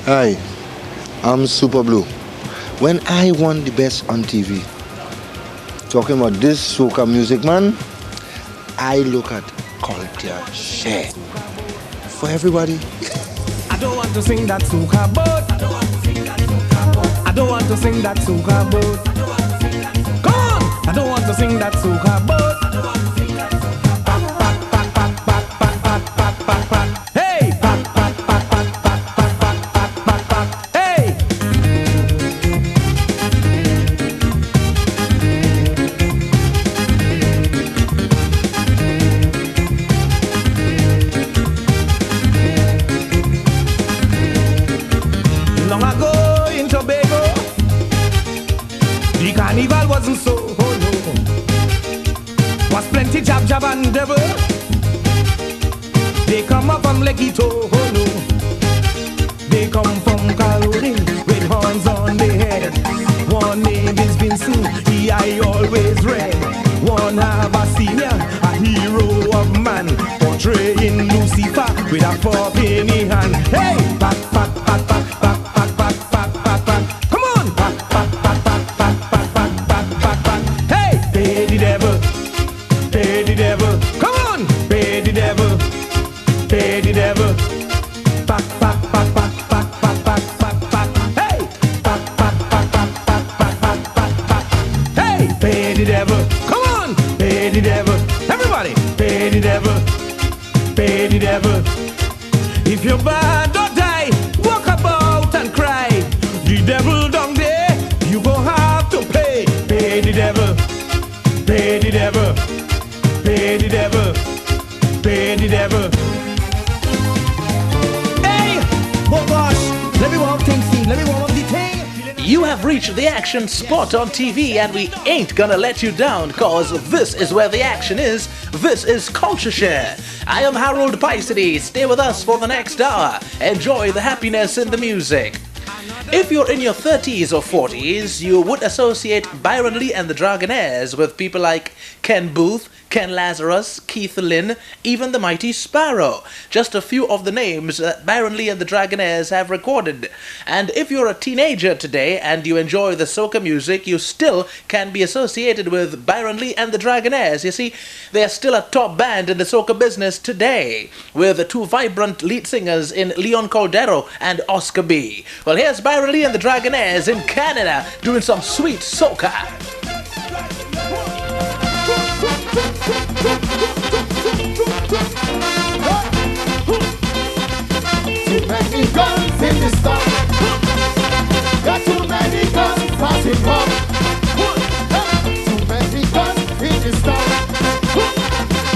Hi, I'm Super Blue. When I won the best on TV, talking about this soca music, man, I look at CultureShare. For everybody. I don't want to sing that soca boat. I don't want to sing that soca boat. Come on! I don't want to sing that soca boat. Pat, pat, pat, pat, pat, pat, pat, pat, pat, pat. Hey! Pat, pat, pat, pat, pat, pat, pat, pat, pat, pat. Hey! Long ago in Tobago, the carnival wasn't so, oh no. Was plenty jab jab and devil. They come up from Lekito, oh no. They come from Calgary with horns on their head. One name is Vincent, he I always read. One have a senior, a hero of man, portraying Lucifer with a fork in his hand. Hey, pat pat pat pat pat pat pat pat pat pat. Come on, pat pat pat pat pat pat pat pat pat pat. Hey, pay the devil, pay the devil. Come on, pay the devil, pay the devil. Pat pat pat pat pat pat pat pat pat. Hey, pat pat pat pat pat pat pat pat pat. Hey, pay the devil. Come on, pay the devil. Everybody, pay the devil, pay the devil. If you're bad or die, walk about and cry. The devil down there, you gon' have to pay. Pay the devil, pay the devil, pay the devil, pay the devil. Hey, oh gosh, let me warm things, Steve. Let me warm up the thing. You have reached the action spot on TV, and we ain't gonna let you down, cause this is where the action is. This is CultureShare. I am Harold PYSADEE. Stay with us for the next hour. Enjoy the happiness in the music. If you're in your 30s or 40s, you would associate Byron Lee and the Dragonaires with people like Ken Booth, Ken Lazarus, Keith Lynn, even the Mighty Sparrow. Just a few of the names that Byron Lee and the Dragonaires have recorded. And if you're a teenager today and you enjoy the soca music, you still can be associated with Byron Lee and the Dragonaires. You see, they are still a top band in the soca business today, with two vibrant lead singers in Leon Caldero and Oscar B. Well, here's Byron Lee and the Dragonaires in Canada doing some sweet soca. Too many guns in the storm. Got too many guns passing up. Too many guns in the storm.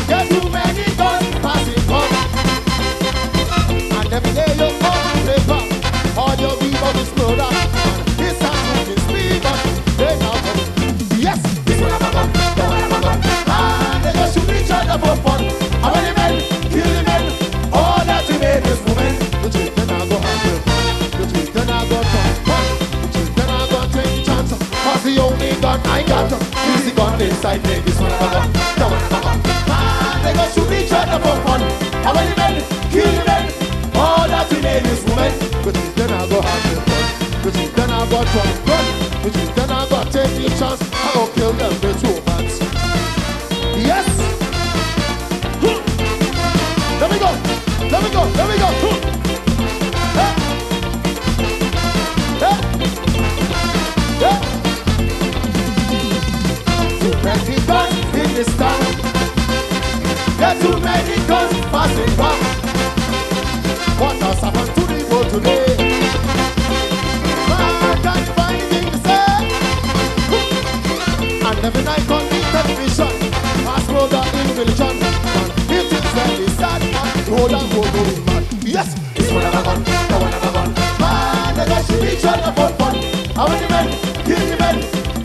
Got too many guns passing up. And every day you come paper, all your people is murder. This time is speed, but they now come. Yes, this one have a gun, that one have a gun. And they just shoot each other for fun. How many men kill the men? All that we made this woman. The children are go hungry. The children are go tough. The children are go take chance. Cause the only gun I got is the gun inside me. This one have a gun, that one have a gun. And they go shoot each other for fun. How many men kill the men? All that we made this woman. The children are go hungry. The children are go tough. The children are go take the chance. I go kill them with romance. Yes. Let me go. Let me go. Let me go. Hey. Hey. Hey. Too many guns in this town. There too many guns passing back. What has happened to the world today? Man can't find anything to say. And every night on the television, fast brother in religion. It is very sad, man. Hold on, going mad. Yes, this one have a gun, that one have a gun. Man, they got shoot each other for fun. How many men kill the men?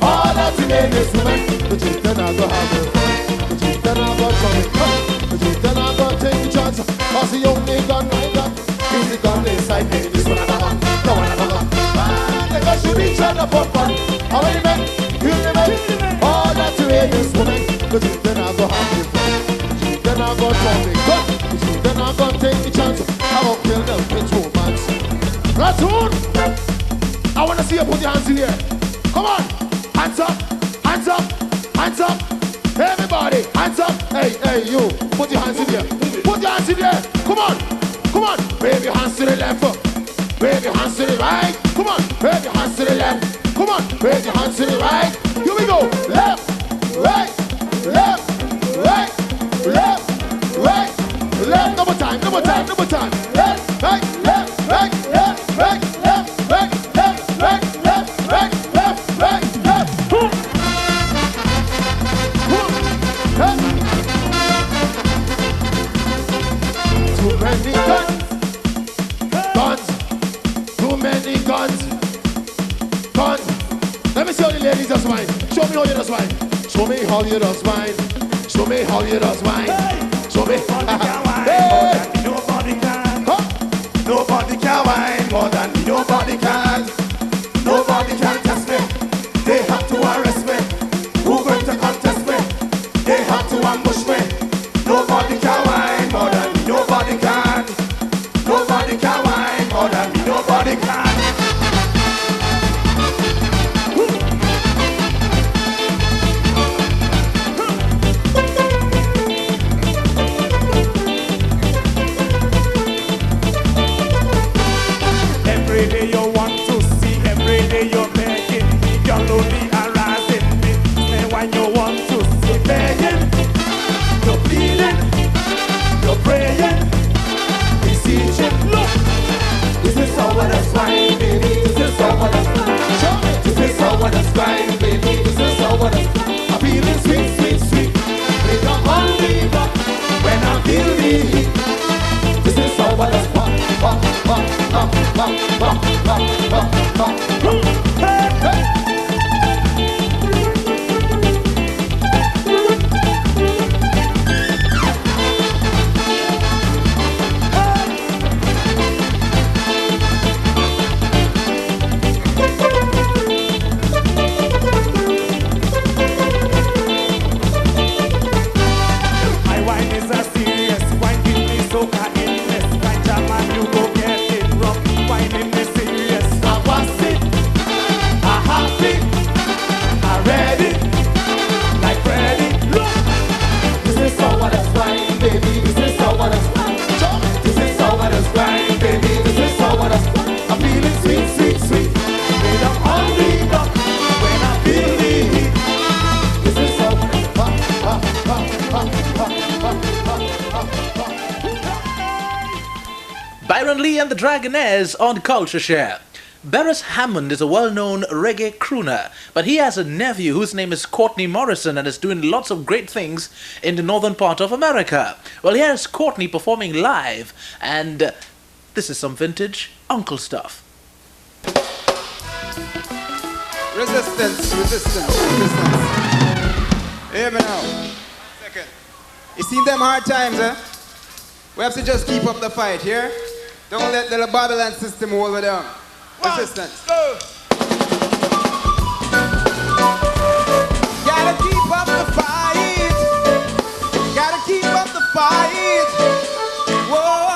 All that remain is women. The children are gonna have their fun. The children are gonna come and come. The children are gonna take the chance. Cause the only gun I got is the gun inside me. This one have a gun, that one have a gun. Man, they got shoot each other for fun. How many men kill the men? All that remain is women. The children are gonna have their fun. The children are gonna come and come. The children are gonna take the chance. I will kill them with romance. Platoon, I want to see you put your hands in the air. Come on, hands up, hands up, hands up. Everybody, hands up. Hey, hey, you, put your hands in the air. Put your hands in the air. Come on, come on. Wave your hands to the left. Wave your hands to the right. Come on, wave your hands to the left. Come on, wave your hands to the right. Here we go. Left, right, left, right, left, right, left. Double time, double time, double time. Left, right, left, right, left, right, left, right, left, right, left, right, left, right, left. Too many guns, guns, too many guns, guns. Let me see how the ladies does mine. Show me how you does mine. Show me how you does mine. Show me how you does mine. Show me. Nobody can. Nobody can whine more than me. Nobody can. Nobody can test me. They have to arrest me. Who going to contest me? They have to ambush me. Nobody can whine more than me. Nobody can. Nobody can whine more than me. Nobody can. Every day you want to see, every day you're begging, you're lonely harassing me. And when you want to see begging, you're pleading, you're praying, beseeching. Look, this is how what it's fine, baby. This is how what it's fine. Show me. This is how what it's fine, baby. This is how what it's fine. I'm feeling sweet, sweet, sweet. Make a only rock when I feel the heat. This is how what it's fine. Hey, hey. My wine is a serious wine, give me soca endless. Wine jam and you go get it rough. Wine in the serious. I was it, I happy, I ready, like ready. Look, this is how what it's wine, baby. This is how what it's wine. This is how what it's wine, baby. This is how what it's wine. I'm feeling sweet, sweet, sweet. Made up on the duck when I feel the heat. This is how what it's Byron Lee and the Dragonaires on CultureShare. Beres Hammond is a well-known reggae crooner, but he has a nephew whose name is Courtney Morrison and is doing lots of great things in the northern part of America. Well, here's Courtney performing live, and this is some vintage uncle stuff. Resistance, resistance, resistance. Hear me now. Second. You see them hard times, eh? We have to just keep up the fight, here. Don't let the Babylon system hold it down. Resistance. Gotta keep up the fight. Gotta keep up the fight. Whoa,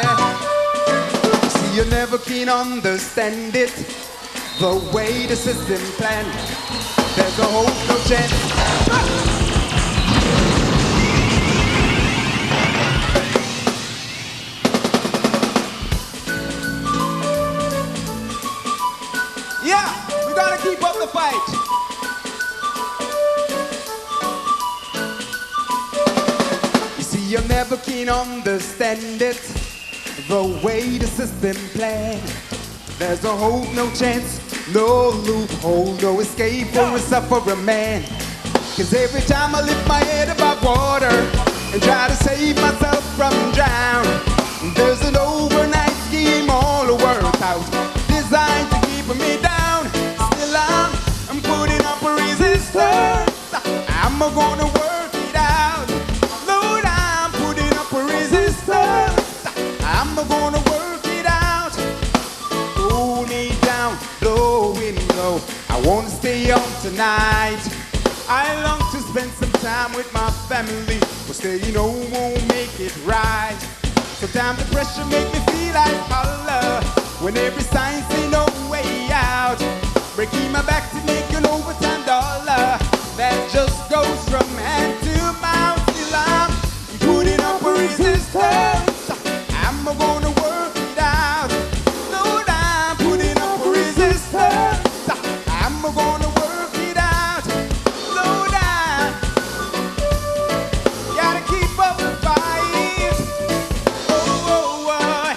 yeah. See, you never can understand it. The way the system planned. There's a hope, no chance. Yeah, we gotta keep up the fight. You see, you never can understand it. The way the system planned. There's no hope, no chance, no loophole, no escape for a suffering man. Cause every time I lift my head above water and try to save myself from drown, there's an overnight scheme all worked out, designed to keep me down. Still I'm putting up a resistance. I'm gonna work it out. Lord, I'm putting up a resistance. I'm gonna work it out. Hold me down, blowing low. I wanna stay on tonight. I long to spend some time with my family, but staying home won't make it right. Sometimes the pressure make me feel like holler. when every sign say no way out. Breaking my back to make an overtime dollar that just goes from hand to mouth till I'm putting up a resistance. I'm gonna work it out. Lord, I'm putting up a resistance. I'm gonna work it out. Lord, I gotta keep up the fight. Oh, oh, oh.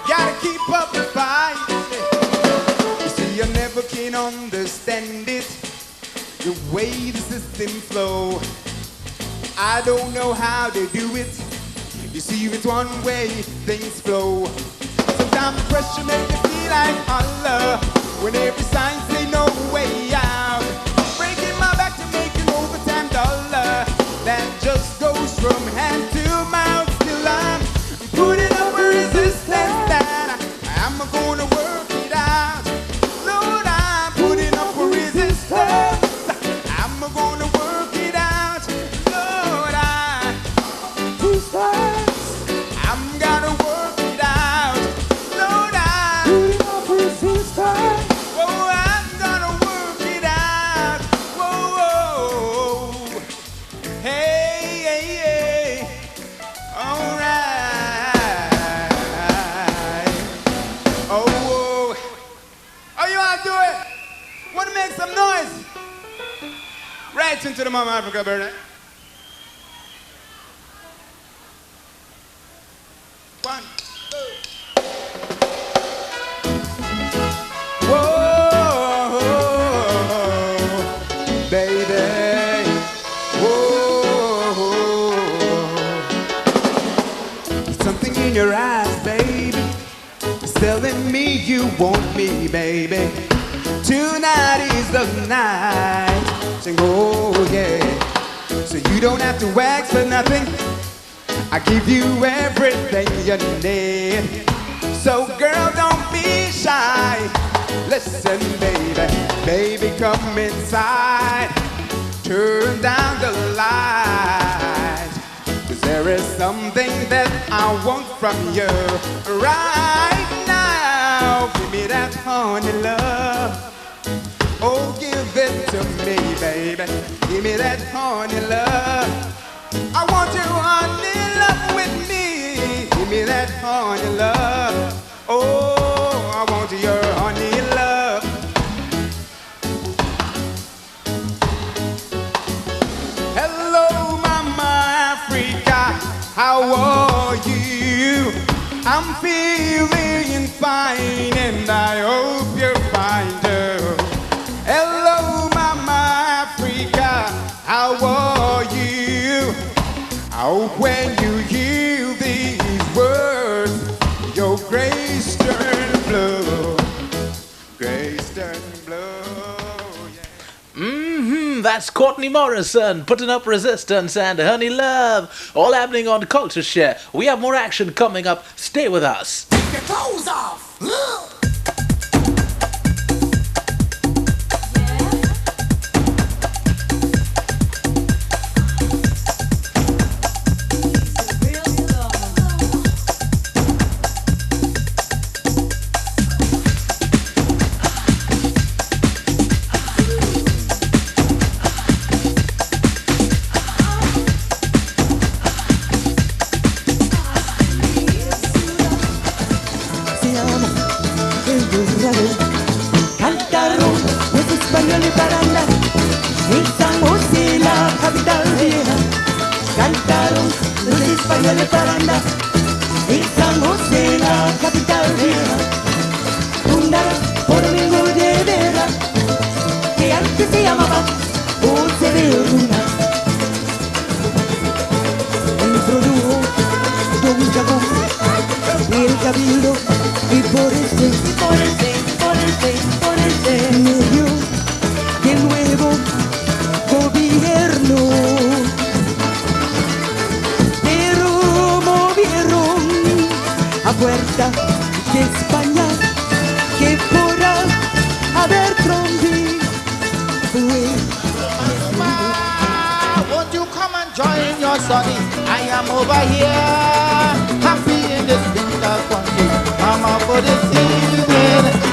Gotta keep up the fight. You see, I never can understand it, the way the system flow. I don't know how they do it. You see, it's one way things flow. Sometimes the pressure make you feel like holler when every sign say no way out. Breaking my back to make an overtime dollar that just goes from hand to mouth till I'm putting up a resistance that I'm gonna work it out. Lord, I'm putting up a resistance. I'm gonna work it out. Lord, I'm gonna work it out. Lord, putting up resistance. Oh, I'm gonna work it out. Whoa, whoa. Hey, hey, hey. All right. Oh, whoa. Oh, you want to do it? Want to make some noise? Right into the Mama Africa, Bernard. 1, 2. Whoa, baby. Whoa. Something in your eyes, baby, is telling me you want me, baby. Tonight is the night. Sing, oh yeah. So you don't have to wax for nothing. I give you everything you need. So girl, don't be shy. Listen, baby, baby, come inside. Turn down the light, 'cause there is something that I want from you right now. Give me that honey love. Oh, give it to me, baby. Give me that honey love. I want your honey love with me. Give me that honey love. Oh, I want your honey love. Hello, Mama Africa. How are you? I'm feeling fine, and I hope you're fine too. Hello, Mama Africa. How are you? Oh, when you hear these words, your grace turn blue. Grace turn blue. Yeah. That's Courtney Morrison putting up resistance and honey love. All happening on CultureShare. We have more action coming up. Stay with us. Take your clothes off. Cantaron los españoles baranda en San José, la capital vieja. Cantaron los españoles baranda en San José, la capital vieja. Fundada por Domingo de Vera, que antes se llamaba Ponce de Luna. Introdujo Don Jagón y el cabildo, y por ese medio del nuevo gobierno. Pero movieron a puerta de España que podrá haber Trombi. Won't you come and join your sonny? I am over here, happy in this winter country. I'm a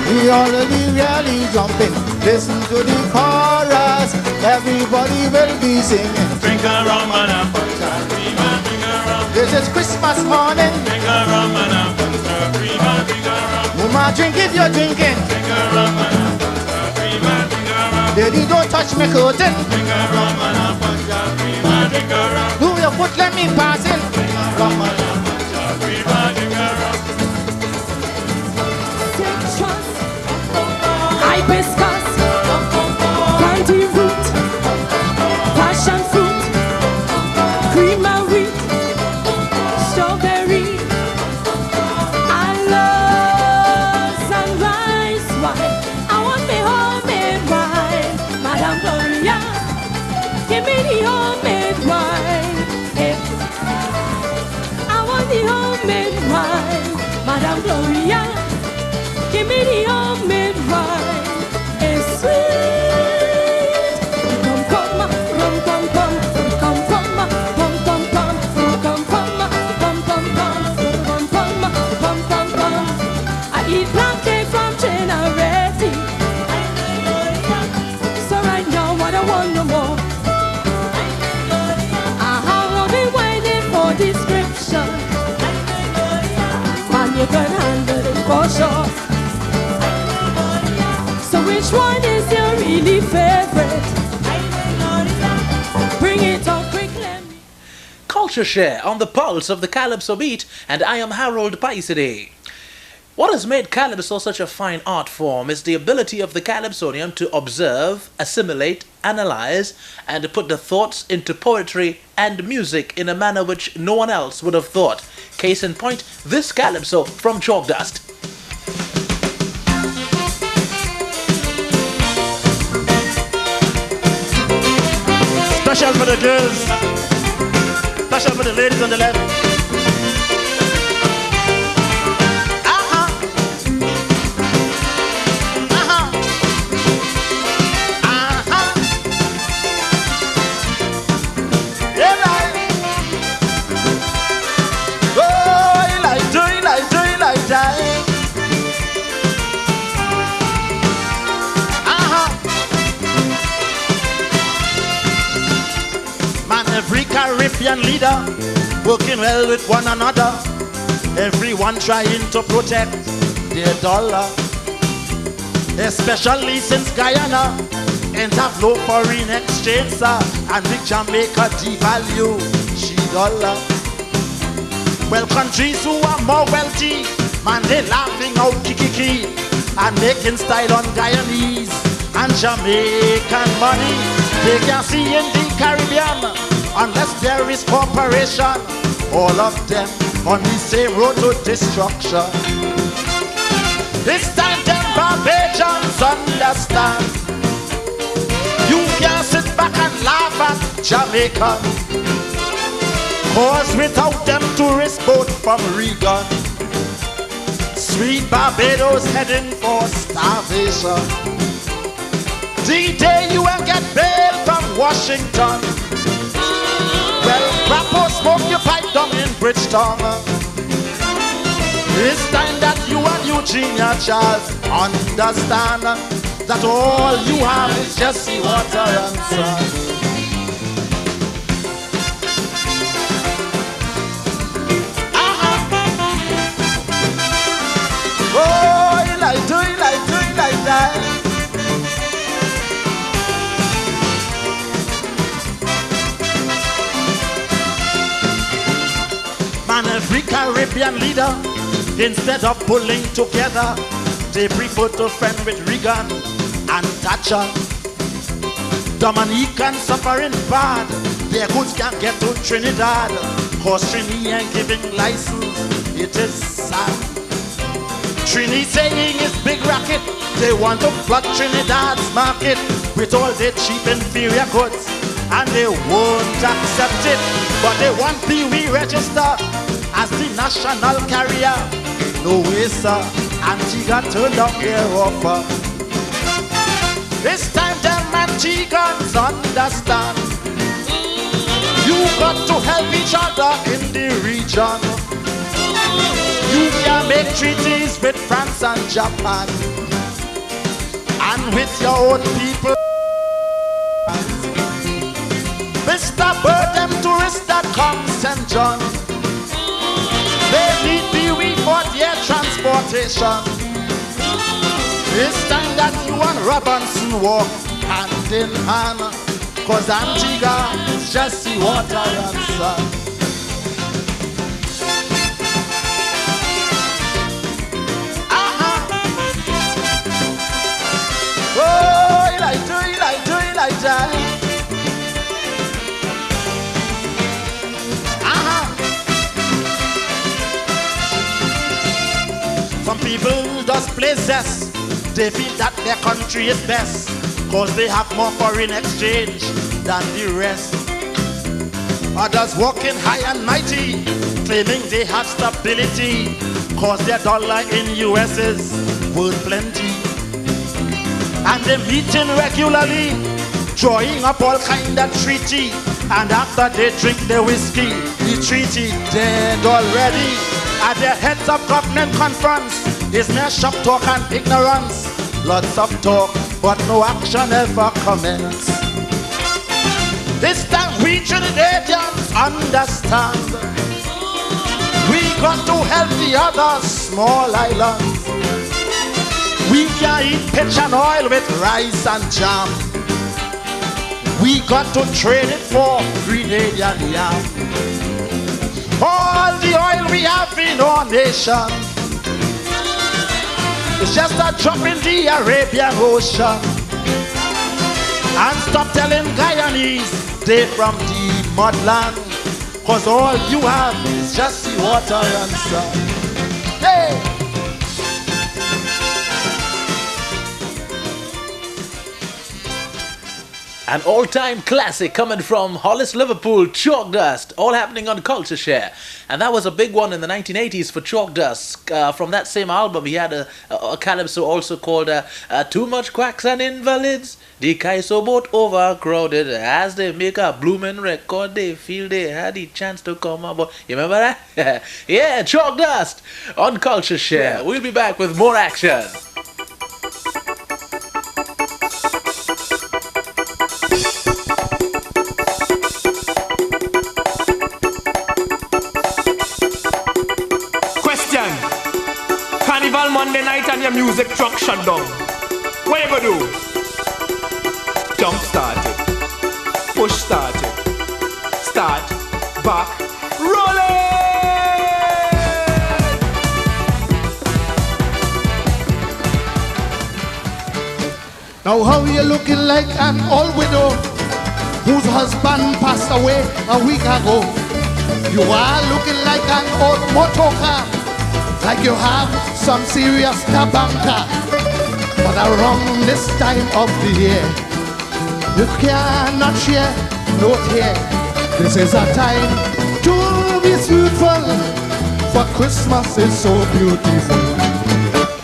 We already really jumping. Listen to the chorus. Everybody will be singing. Drink a rum and a Fanta cream and drink a rum. This is Christmas morning. Drink a rum and a Fanta cream and drink a rum. Mama, drink if you're drinking. Drink a rum and a Fanta cream and drink a rum. Daddy, don't touch me curtain. Drink a rum and a Fanta cream and drink a rum. Do your foot, let me pass in. Drink a rum and a Fanta cream and drink a rum. Hibiscus, plantain root, passion fruit, cream and wheat, strawberry. I love sunrise wine. I want me homemade wine, Madame Gloria. Give me the homemade wine. Hey. I want the homemade wine, Madame Gloria. Give me the homemade wine. It's sweet. Come, come, rum, come, come, come, come, come, come, come, come, come, come, come, come, come, come. I eat plum cake from Generati. So right now, what I want no more. I've been waiting for description. Man, you can handle it for sure. So which one is your really favorite? Bring it on quickly. CultureShare on the pulse of the Calypso beat, and I am Harold PYSADEE. What has made Calypso such a fine art form is the ability of the Calypsonian to observe, assimilate, analyze, and put the thoughts into poetry and music in a manner which no one else would have thought. Case in point, this Calypso from Chalk Dust. Special for the girls. Special for the ladies on the left. Every Caribbean leader working well with one another. Everyone trying to protect their dollar. Especially since Guyana ain't have no foreign exchange, sir. And the Jamaica devalue she dollar. Well, countries who are more wealthy, man, they laughing out kikiki and making style on Guyanese and Jamaican money. They can see in the Caribbean unless there is cooperation, all of them on the same road to destruction. This time them Barbadians understand. You can't sit back and laugh at Jamaica, cause without them tourist boat from Regan, sweet Barbados heading for starvation. The day you will get bail from Washington, well, Crapo smoke your pipe down in Bridgetown. It's time that you and Eugenia Charles understand that all you have is just sea water and sun. Oh, you like that. Man, every Caribbean leader, instead of pulling together, they prefer to friend with Reagan and Thatcher. Dominican suffering bad, their goods can't get to Trinidad, cause Trini ain't giving license, it is sad. Trini saying it's big racket, they want to flood Trinidad's market with all their cheap inferior goods, and they won't accept it, but they want Pee-wee register as the national carrier. No way, sir, Antigua turned down their offer. This time them Antigans understand. You got to help each other in the region. You can make treaties with France and Japan. and with your own people. Mr. Bird, them tourists that come St. John, they need the we for their transportation. It's time that you and Robinson walk hand in hand, cause Antigua is just the water and sun. Oh, Elijah. Some people just play zest. They feel that their country is best, cause they have more foreign exchange than the rest. Others walking high and mighty, claiming they have stability, cause their dollar in US is worth plenty. And they meeting regularly, drawing up all kind of treaty. And after they drink the whiskey, the treaty dead already. At the heads of government conference, is mere shop talk and ignorance. Lots of talk, but no action ever commence. This time we Trinidadians understand. We got to help the other small islands. We can eat pitch and oil with rice and jam. We got to trade it for Grenadian yam. All the oil we have in our nation, it's just a drop in the Arabian Ocean. And stop telling Guyanese they from the mudland, cause all you have is just the water and sun. Hey! An all-time classic coming from Hollis, Liverpool, Chalk Dust, all happening on CultureShare. And that was a big one in the 1980s for Chalk Dust. From that same album, he had a calypso also called Too Much Quacks and Invalids. The Kaiso boat overcrowded. As they make a blooming record, they feel they had the chance to come aboard. You remember that? Yeah, Chalk Dust on CultureShare. We'll be back with more action. Monday night and your music truck shut down. What you gonna do? Jump start it. Push start it. Start. Back. Roll it! Now how you looking like an old widow whose husband passed away a week ago? You are looking like an old motor car, like you have some serious tabanka. But around this time of the year, you cannot share no tear. This is a time to be fruitful, for Christmas is so beautiful.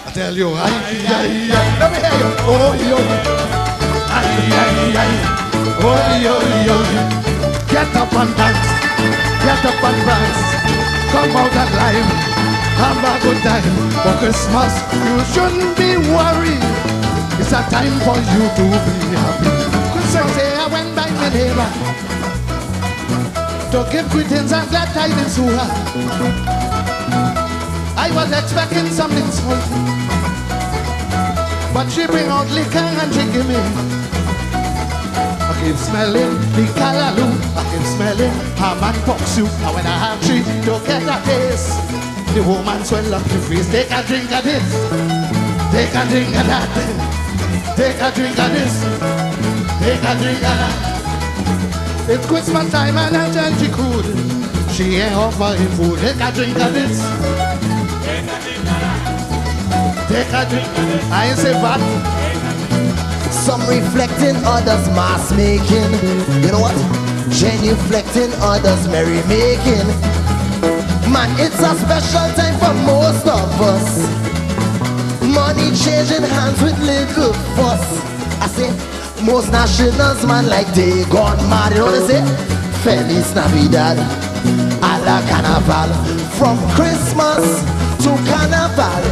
I tell you, ay, ay, ay. Let me hear you. Oh, yo, ay, ay, ay. Oh, yo, yo. Get up and dance, get up and dance. Come out alive. Have a good time for Christmas. You shouldn't be worried. It's a time for you to be happy. Christmas Day I went by my neighbor to give greetings and glad tidings to her. I was expecting something small, but she bring out liquor and she give me. I keep smelling the callaloo, I keep smelling ham and pork soup. And when I have treat to get a taste, the woman swell up the face. Take a drink of this, take a drink of that, take a drink of this, take a drink of that. It's Christmas time and I tell she could. She ain't offering food. Take a drink of this, take a drink of that, take a drink of this. I ain't say what. Some reflecting, others mass making. You know what? Genuflecting, others merry making. Man, it's a special time for most of us. Money changing hands with little fuss. I say, most nationals, man, like they gone mad. You know what they say? Feliz Navidad, a la Carnaval. From Christmas to Carnaval,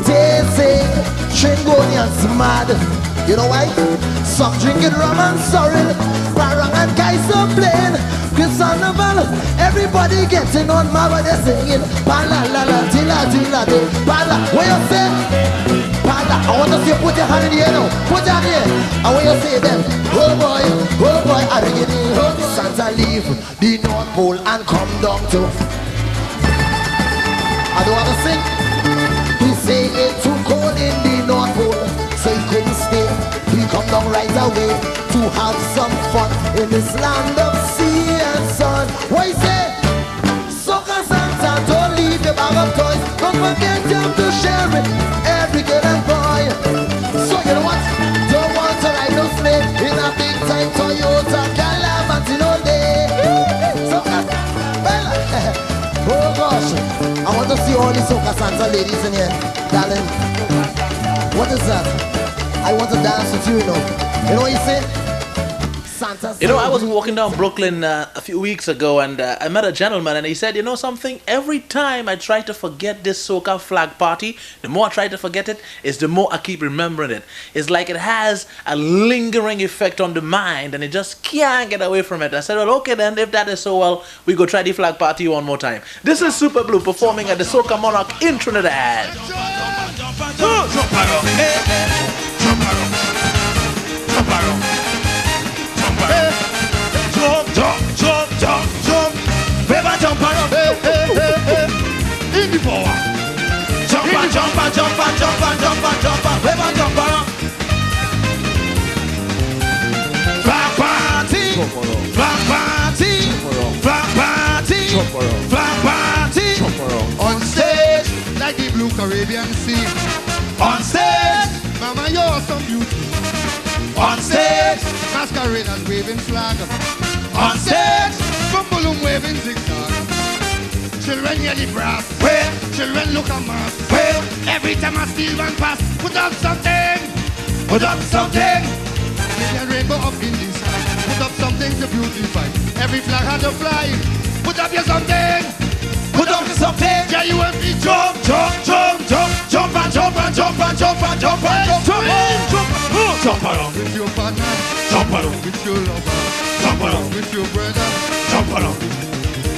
they say, Tringonia Caribbean's mad. You know why? Some drinking rum and sorrel, Barang and guys are playing Chris Carnival. Everybody getting on my way, they're singing Pala la la tila tila de Pala. What you say? Pala. I want to see you put your hand in the air now. Put your hand in the air. And when you say them, oh boy, I'm beginning. Santa leave the North Pole and come down to. I don't want to sing. He say it's too cold in the North Pole, so he couldn't stay. He come down right away to have some fun in this land of sea and sun. What he say? Soca Santa, don't leave your bag of toys. Don't forget them to share it, every girl and boy. So you know what? Don't want to ride no slave in a big time Toyota Calamity all day. Soca Bella. Oh gosh, I want to see all the Soca Santa ladies in here, darling. What is that? I want to dance with you, you know. You know what you say? Santa. You know, I was walking down Brooklyn a few weeks ago, and I met a gentleman, and he said, you know something? Every time I try to forget this soca flag party, the more I try to forget it, is the more I keep remembering it. It's like it has a lingering effect on the mind, and it just can't get away from it. I said, well, okay then, if that is so, well, we go try the flag party one more time. This is Super Blue performing at the Soca Monarch in Trinidad. Jump. Never jump around. In the power. Jump. Never jump around. Flag party. On stage, like the blue Caribbean Sea. On stage, mama, you're some beauty. On stage, masqueraders waving flag. On stage, from balloon waving zigzag. Children hear the brass. Well, children look at mass. Well, every time I steal one pass, put up something. There's a rainbow up in the sky. Put up something to beautify. Every flag had a fly. Put up your something. Put up something. Yeah, you and me jump around with your partner. Jump around with your lover. Jump around with your brother. Jump around.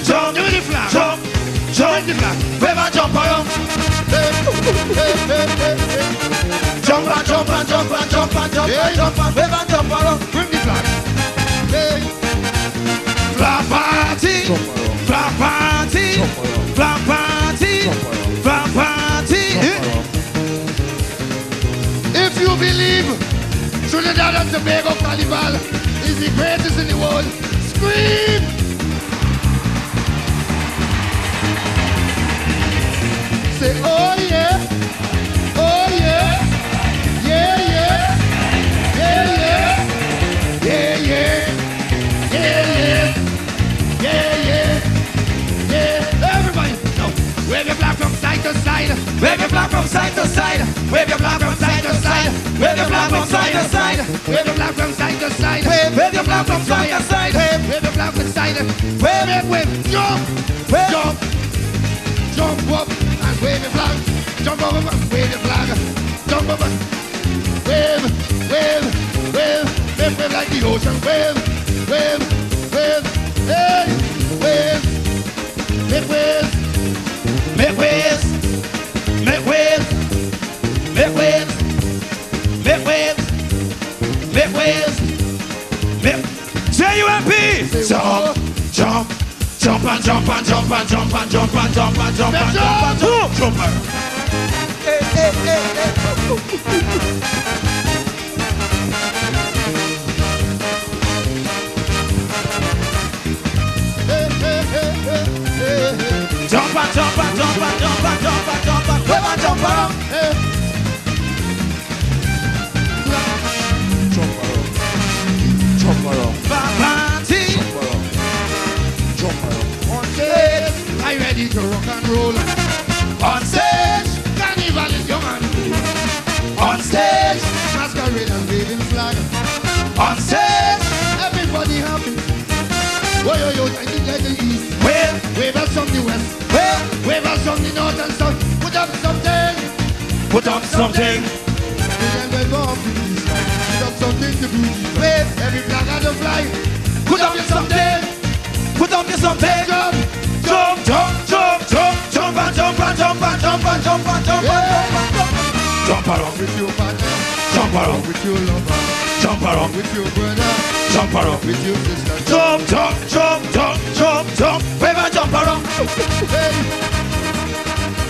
Jump. Give me the flag. Jump. The flag. Never jump around. Jump and never jump around. Bring the flag. Flag party. Flag party. Flag party. Flag party. If you believe Trinidad and Tobago Carnival is the greatest in the world, scream! Say, oh yeah, oh yeah, yeah, yeah, yeah, yeah, yeah, yeah, yeah, yeah, yeah, yeah. Everybody, no. Wave your flag from side to side. Wave your flag from side to side. Wave your flag from side to side. Wave your flag from side to side. Wave your flag from side to side. Wave your flag from side to side. Wave your flag from side. Wave. Jump. Jump up and wave your flag. Jump up and wave your flag. Jump up and wave like the ocean. Wave. Hey, wave. Make waves. Make waves. Make waves. Make waves. Make waves. Make waves. Make J-U-M-P. Jump. Jump and jump and jump and jump and jump and jump and jump and jump and jump. Jumper. Jump and jump and jump and jump and jump and jump and wave and jump around. Jump around. Party. Jump around. On stage, I ready to rock and roll. On stage, carnival is young and cool. On stage, masquerade and waving flag. On stage, everybody happy. Yo, I think like the east. Wave us from the west. Wave us from the north and south. Put up something. something to do. Wave. Every flag I don't fly. Put up your something. Put up your something. Jump, Jump, jump, jump, jump, jump and jump and jump and jump and jump and jump and jump and jump. Jump around with your partner. Jump around With your lover. Jump around With your brother. Jump around With your sister. Jump, jump, jump, jump, jump, jump. Wave and jump around. Hey.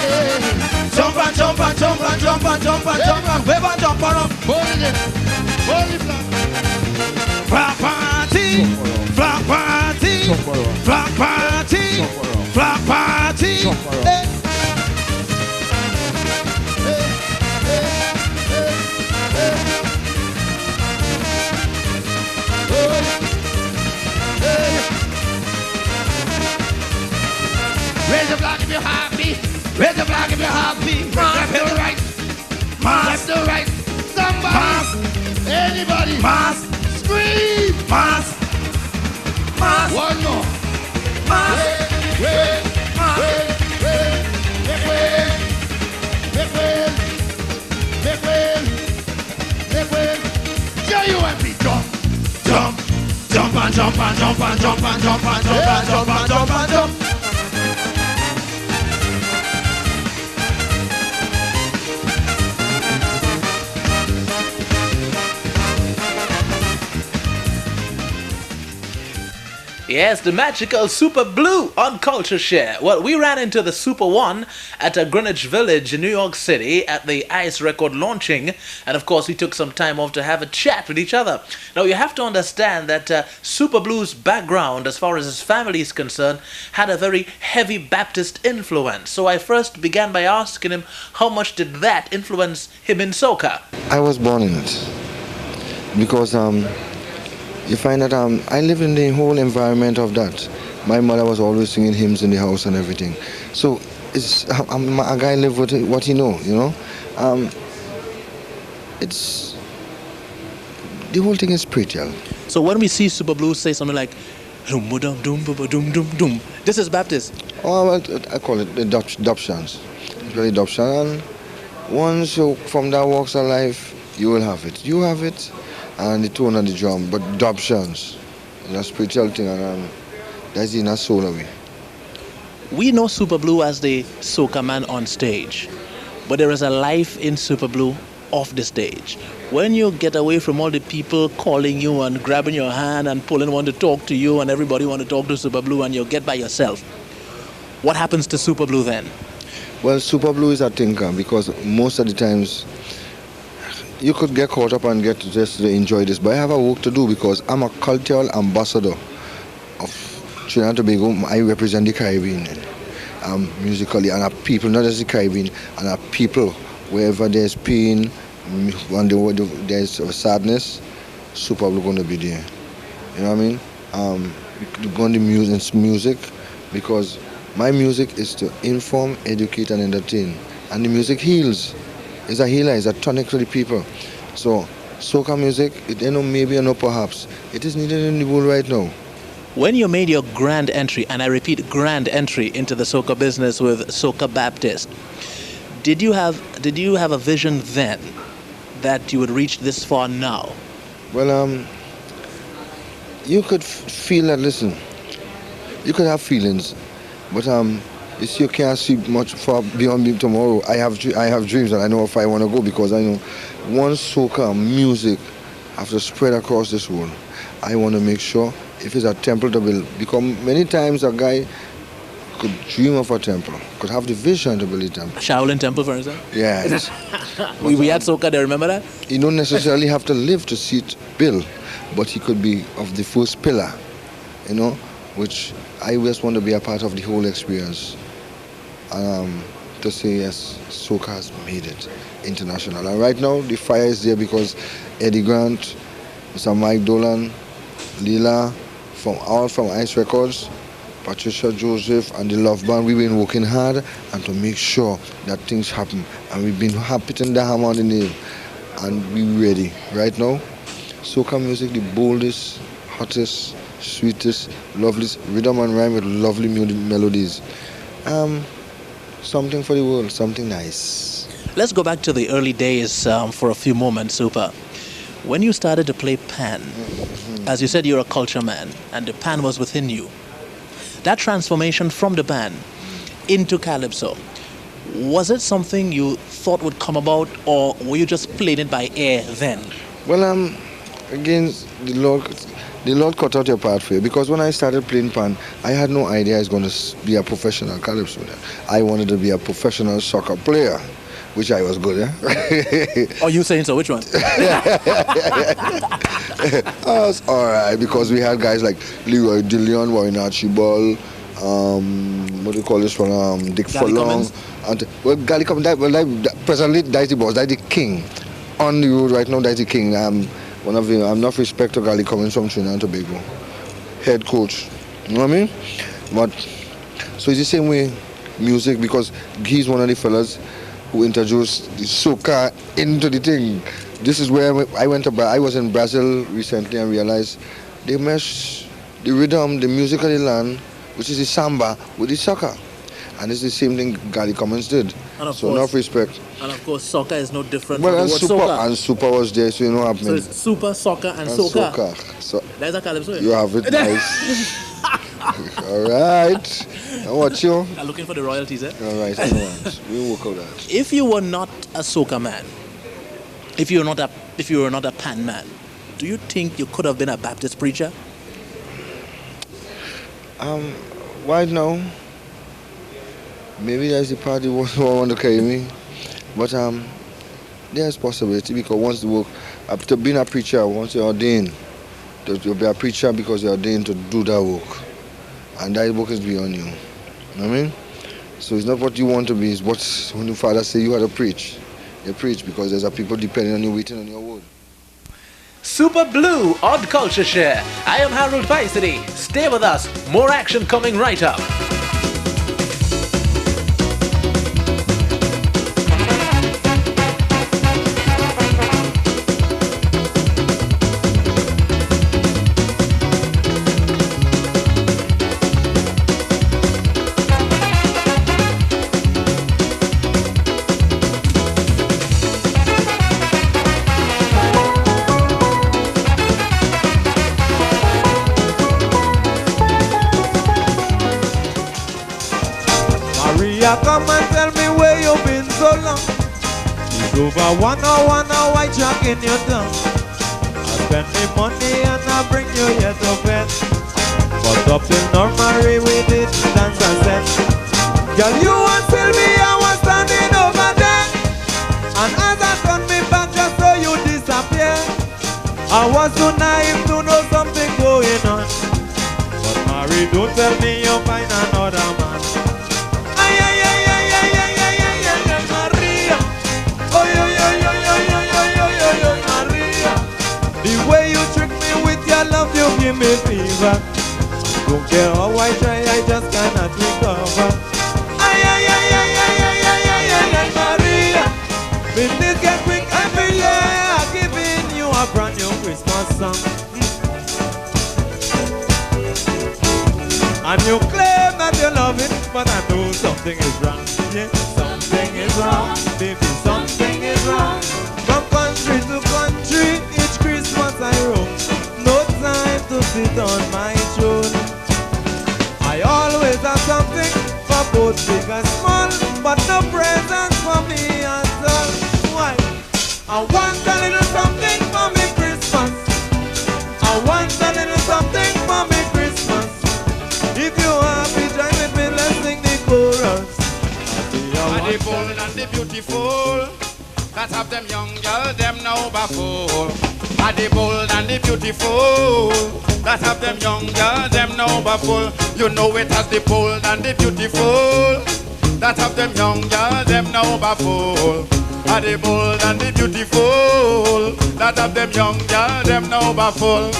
Hey. Jump and jump and jump and jump and jump and jump and wave and jump around. Hold it. Hold it flag. Flag party, flag party, flag party, flag party. Hey. Raise the flag if you're happy. Raise the flag if you're happy. Left to right. Left to right. Somebody. Anybody. Mass, Scream. mass, mass, One more. mass. Wait. Make way. Make way. Make way. Make way. J-U-M-P. Jump. Jump, jump and jump and jump and jump and jump and jump and jump and jump and jump. Yes, the magical Super Blue on CultureShare. Well, we ran into the Super One at Greenwich Village in New York City at the Ice record launching, and of course we took some time off to have a chat with each other. Now you have to understand that Super Blue's background, as far as his family is concerned, had a very heavy Baptist influence. So I first began by asking him how much did that influence him in soca. I was born in it because you find that I live in the whole environment of that. My mother was always singing hymns in the house and everything. So it's a guy live with what he know, you know. It's the whole thing is spiritual. So when we see Super Blue say something like doom doom doom doom doom doom, this is Baptist. Oh, well, I call it the adoptions. It's really adoption. And once you from that walks of life, you will have it. You have it. And the tone and the drum, but adoptions, it's a spiritual thing, and that's in a soul away. We know Super Blue as the soca man on stage, but there is a life in Super Blue off the stage. When you get away from all the people calling you and grabbing your hand and pulling one to talk to you and everybody want to talk to Super Blue and you get by yourself, what happens to Super Blue then? Well, Super Blue is a thinker because most of the times you could get caught up and get to just enjoy this, but I have a work to do because I'm a cultural ambassador of Trinidad and Tobago. I represent the Caribbean musically, and our people, not just the Caribbean, and our people, wherever there's pain, when there's sadness, Super Blue going to be there. You know what I mean? Going to music because my music is to inform, educate, and entertain, and the music heals. It's a healer, it's a tonic to the people. So, soca music, maybe or no perhaps, it is needed in the world right now. When you made your grand entry, and I repeat, grand entry into the soca business with Soca Baptist, did you have a vision then that you would reach this far now? Well, you could feel that. Listen, you could have feelings, but you can't see much far beyond me tomorrow. I have dreams, and I know if I want to go because I know once soca music have to spread across this world, I want to make sure if it's a temple to build, because many times a guy could dream of a temple, could have the vision to build a temple. Shaolin Temple, for instance? Yes. we had soca there, remember that? You don't necessarily have to live to see it built, but he could be of the first pillar, you know, which I just want to be a part of the whole experience. To say yes, soca has made it international. And right now the fire is there because Eddie Grant, Mr. Mike Dolan, Leela, from Ice Records, Patricia Joseph and the Love Band, we've been working hard and to make sure that things happen. And we've been hitting the hammer on the nail and we're ready. Right now, soca music, the boldest, hottest, sweetest, loveliest rhythm and rhyme with lovely melodies. Something for the world, something nice. Let's go back to the early days for a few moments, Super. When you started to play pan, as you said, you're a culture man, and the pan was within you. That transformation from the pan into Calypso, was it something you thought would come about, or were you just playing it by ear then? Well, again, the Lord cut out your path for you, because when I started playing pan, I had no idea I was going to be a professional calypso. I wanted to be a professional soccer player, which I was good, yeah? Are you saying so? Which one? Oh, it's all right, because we had guys like Leroy Dillion, Warren Archibald, what do you call this one? Dick Furlong. And, well, Gally Cummins, presently, Dicey Boss, Dicey King. On the road right now, Dicey King. One of the, I'm not respect to Gally Cummins from Trinidad and Tobago. Head coach. You know what I mean? But, so it's the same way, music, because he's one of the fellas who introduced the soca into the thing. This is where I went to, I was in Brazil recently and realized they mesh the rhythm, the music of the land, which is the samba, with the soca. And it's the same thing Gally Cummins did. So enough respect. And of course, soccer is no different well, from the word super, soca. And super was there, so you know what happened. So it's super, soccer, and soca. So there's a calypso. You have it nice. All right. Now what you? I'm looking for the royalties, eh? All right, we'll work out that. If you were not a soca man, if you were not a pan man, do you think you could have been a Baptist preacher? Right now, maybe that's the party who want to carry me, but there's possibility, because once the work, after being a preacher, once you're ordained, you'll be a preacher because you're ordained to do that work, and that work is beyond you. You know what I mean? So it's not what you want to be, it's what when the Father say you have to preach. You preach because there's a people depending on you, waiting on your word. Super Blue on CultureShare. I am Harold PYSADEE. Stay with us. More action coming right up. Come and tell me where you've been so long. It's over 1 hour white jack in your tongue. I spend me money and I bring you here to bed. But up till Normally we did dance and set. Girl, you want tell me I was standing over there, and as I turned me back just so you disappear. I was too naive to know something going on. But Mary, don't tell me you'll find another man. You give me fever. Don't care how I try, I just cannot recover. Maria, business get quick every year. Giving you a brand new Christmas song. And you claim that you love it, but I know something is wrong. Yeah, something is wrong, baby, something is wrong. From country to country, each Christmas I roam. To sit on my throne. I always have something for both big and small, but no presents for me at all. Why? I want a little something for me Christmas. I want a little something for me Christmas. If you happy, join with me, let's sing the chorus. And the bold and the beautiful, that have them young girls, them now before. Are the bold and the beautiful, that have them young girls, them now full. You know it as the bold and the beautiful, that have them young girls, them now full. Are the bold and the beautiful, that have them young girls, them now full.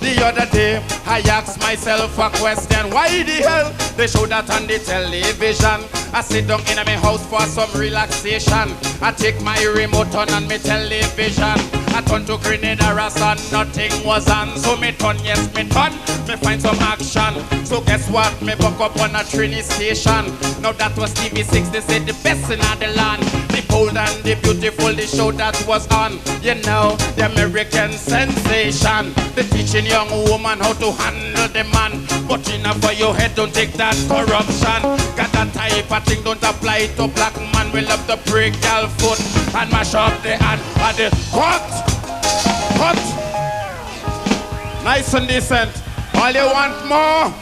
The other day, I asked myself a question. Why the hell they show that on the television? I sit down in my house for some relaxation. I take my remote on my television. I turn to Grenada and nothing was on. So me turn, yes me turn, me find some action. So guess what? Me buck up on a Trini station. Now that was TV6, they said the best in the land. The bold and the beautiful, the show that was on. You know, the American sensation. They teaching young woman how to handle the man. But enough for your head, don't take that corruption. Got that type of thing, don't apply to black man. We love to break y'all foot and mash up the hand. And the cut. Nice and decent. All you want more?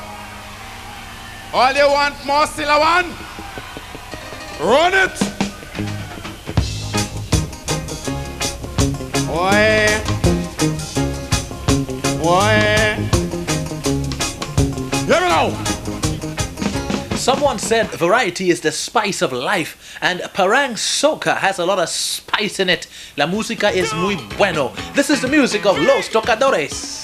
All you want more, still a one? Run it! Boy. Here we go! Someone said variety is the spice of life, and Parang Soca has a lot of spice in it. La música es muy bueno. This is the music of Los Tocadores.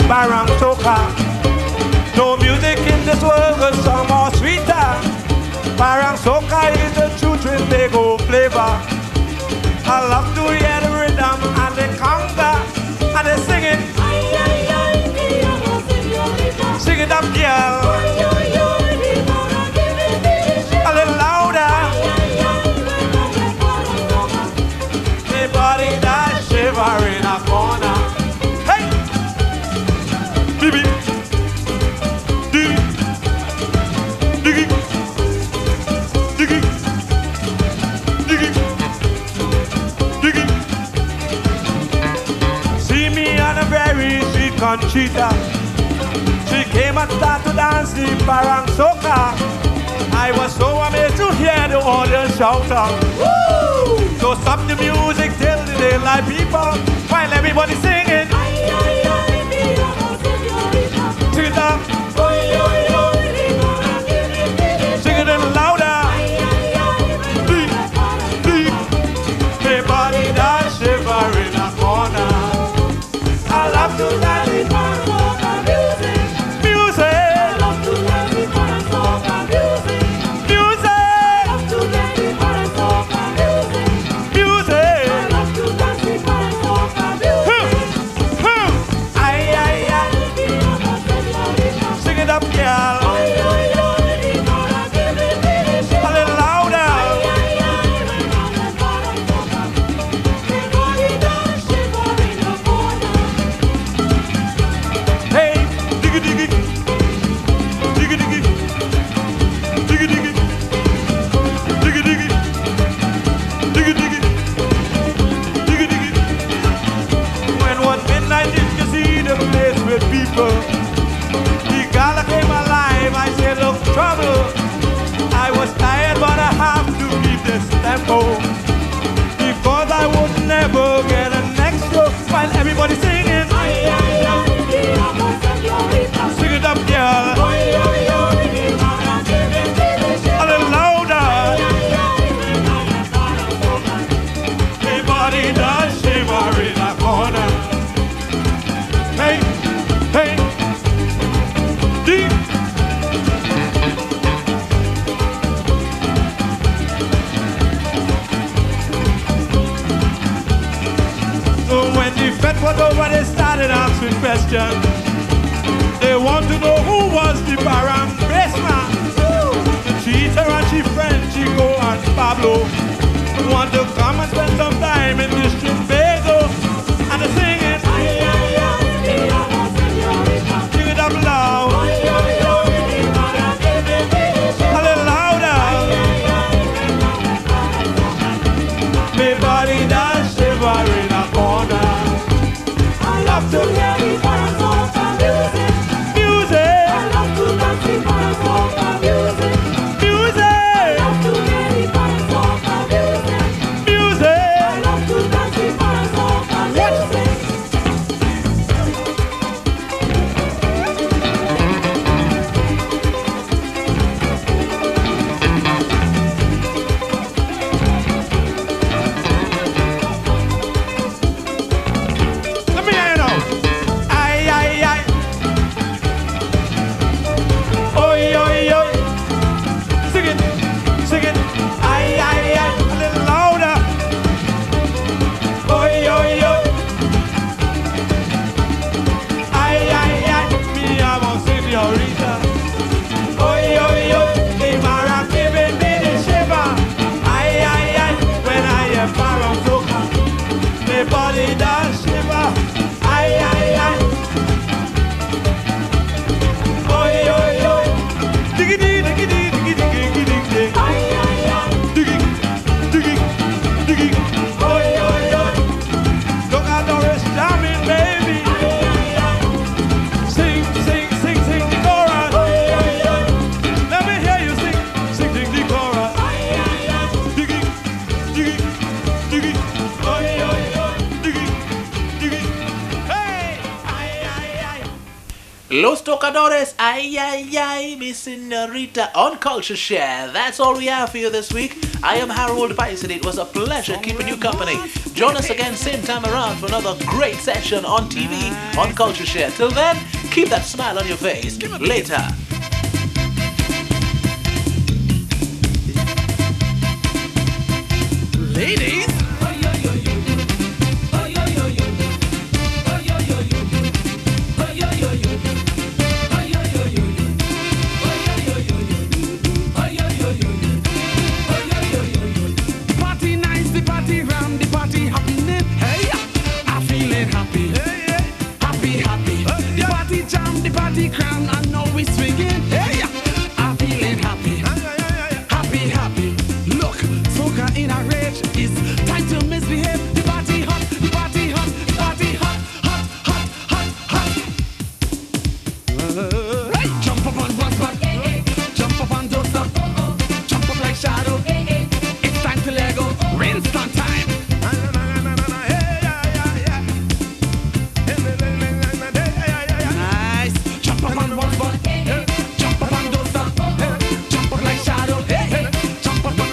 Byron Soca. No music in this world was some more sweeter. Byron Soca is the true Trinbago flavor. I love to hear the rhythm and the conga and the singing. Sing it up, girl. A little louder. The body that shiver in a corner. See me on a very sweet Conchita. She came and started to dance the Parang Soca. I was so amazed to hear the audience shout out. Woo! So stop the music till the daylight people while everybody singing. Sing it up. Sing it a little louder. My body that shiver in a corner. I love to dance it for music. I love to dance it for music. I love to dance it for music. I love to dance it for music. Sing it up, girl. A little louder. Hey, diggy diggy, diggy diggy, diggy diggy, diggy diggy, diggy diggy, diggy diggy. When one midnight you can see the place with people. The gala came alive, I said, look, trouble. I was tired, but I have to keep this tempo. Because I would never get a next show while everybody's singing. Sing it up, girl. A little louder. My body does shiver in a corner. Hey, hey. Deep. So when the fete was over, they started answering questions. They want to know who was the Parang bassman. The cheater and she friend, Chico and Pablo, want to come and spend some time in this Trinbago. And they're singing. Sing it up loud. A little louder. My body does shiver in a corner. I love to hear the Parang Soca music. Music. I love to dance the Parang Soca music. Music. I love to hear the Parang Soca music. Music. I love to dance the made us shiver. Aye, aye, aye. Oi, oi, oi. Diggity, diggity, diggity, diggity, diggity. Aye, aye, aye. Diggy, diggy, diggy. Oi, oi, oi. Dragonaires jamming, baby. Aye, aye, aye. Sing, sing, sing, sing the chorus. Oi, oi, oi. Let me hear you sing, sing, sing the chorus. Aye, aye, aye. Diggy, diggy, diggy. Oi, oi, oi. Diggy, diggy. Hey, aye, aye, aye. Los Tocadores, ay, ay, ay, mi señorita, on CultureShare. That's all we have for you this week. I am Harold PYSADEE. It was a pleasure keeping you company. Join us again same time around for another great session on TV on CultureShare. Till then, keep that smile on your face. Later. Ladies. The party nice, the party round, the party happening. Hey, I'm feeling happy. Happy, happy. The party jam, the party crown, I know we swinging. Hey, I'm feeling happy. Happy, happy. Look, soca in a rage. It's time to misbehave. The party hot, the party hot, the party hot, hot, hot, hot, hot. Hey, jump up on one spot. Jump up on those stuff. Jump up like shadow. It's time to let go. Winston time. Nice. Jump up on one spot. Jump up on those stuff. Jump up like shadow. Jump up on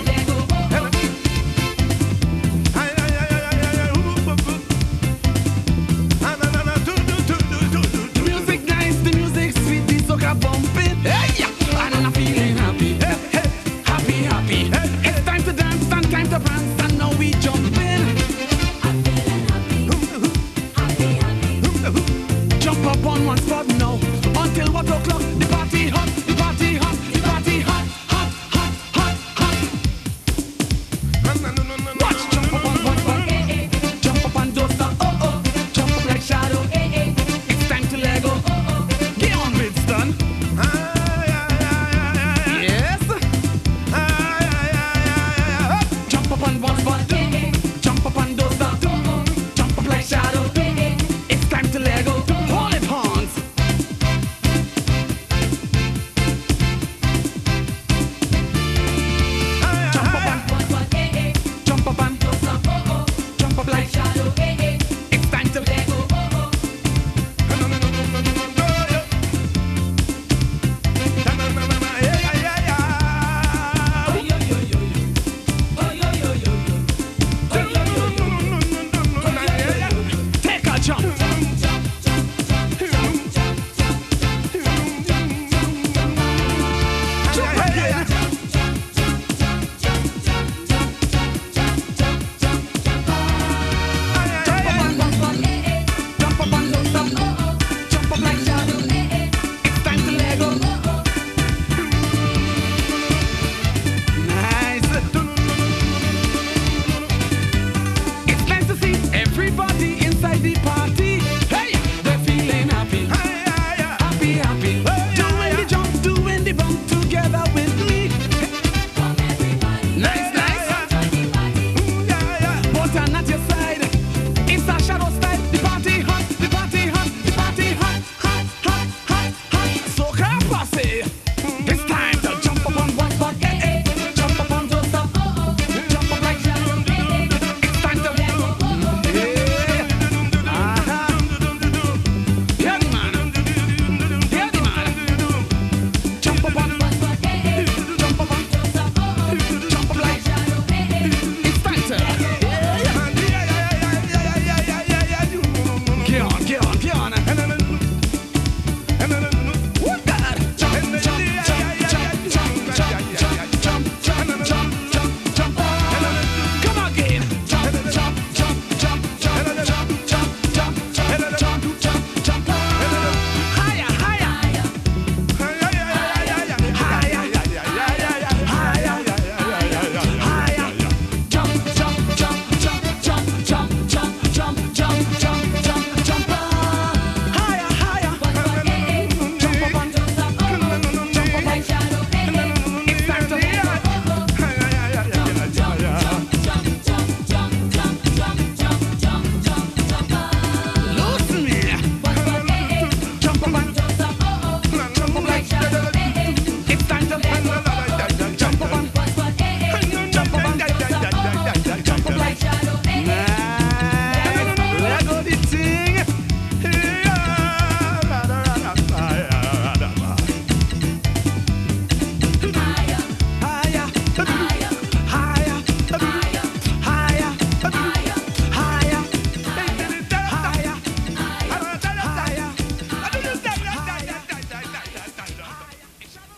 the music nice, the music sweet, the soca bumping. Hey, and I'm feeling happy. Happy, happy. It's time to dance and time to prance, and now we jumping. Jump up on one spot now until 1 o'clock. The party hot, the party hot, the party hot, hot, hot, hot, hot. Watch, jump up on one spot, jump up and don't stop. Jump up like shadow. It's time to let go. Get on, Winston. Yes. Jump up on one spot, jump up and don't stop. Jump up like shadow. It's time to let go. Hold it, Hans. Jump up and jump up and jump up like shadow. It's time to let go. Take a jump.